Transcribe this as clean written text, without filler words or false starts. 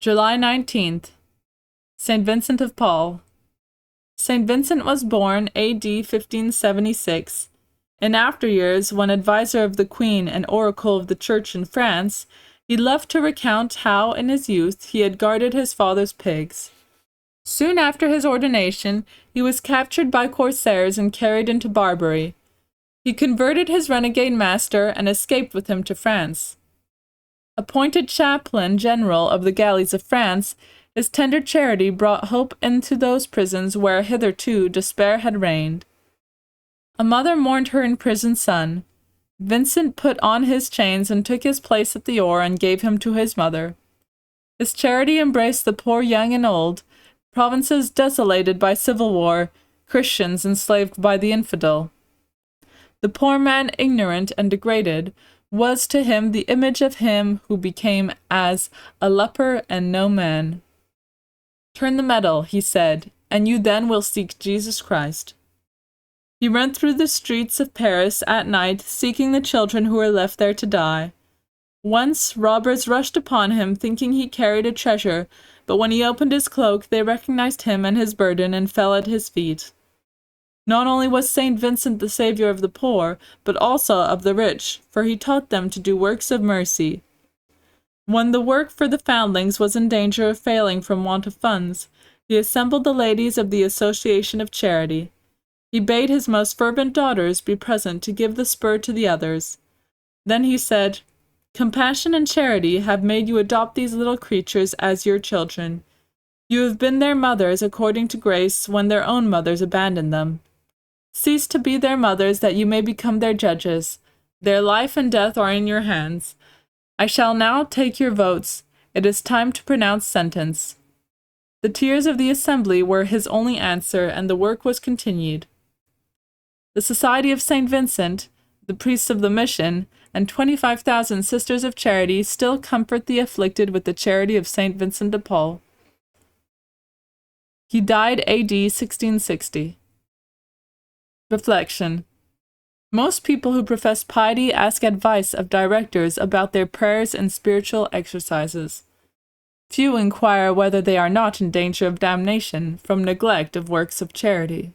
July 19th. St. Vincent of Paul. St. Vincent was born A.D. 1576. In after years, when advisor of the Queen and oracle of the Church in France, he loved to recount how, in his youth, he had guarded his father's pigs. Soon after his ordination, he was captured by corsairs and carried into Barbary. He converted his renegade master and escaped with him to France. Appointed chaplain general of the galleys of France, his tender charity brought hope into those prisons where hitherto despair had reigned. A mother mourned her imprisoned son. Vincent put on his chains and took his place at the oar and gave him to his mother. His charity embraced the poor young and old, provinces desolated by civil war, Christians enslaved by the infidel. The poor man, ignorant and degraded, was to him the image of him who became as a leper and no man. "Turn the medal," he said, "and you then will seek Jesus Christ." He went through the streets of Paris at night, seeking the children who were left there to die. Once robbers rushed upon him, thinking he carried a treasure, but when he opened his cloak, they recognized him and his burden and fell at his feet. Not only was St. Vincent the savior of the poor, but also of the rich, for he taught them to do works of mercy. When the work for the foundlings was in danger of failing from want of funds, he assembled the ladies of the Association of Charity. He bade his most fervent daughters be present to give the spur to the others. Then he said, "Compassion and charity have made you adopt these little creatures as your children. You have been their mothers according to grace when their own mothers abandoned them. Cease to be their mothers that you may become their judges. Their life and death are in your hands. I shall now take your votes. It is time to pronounce sentence." The tears of the assembly were his only answer, and the work was continued. The Society of St. Vincent, the priests of the mission, and 25,000 Sisters of Charity still comfort the afflicted with the charity of St. Vincent de Paul. He died A.D. 1660. Reflection. Most people who profess piety ask advice of directors about their prayers and spiritual exercises. Few inquire whether they are not in danger of damnation from neglect of works of charity.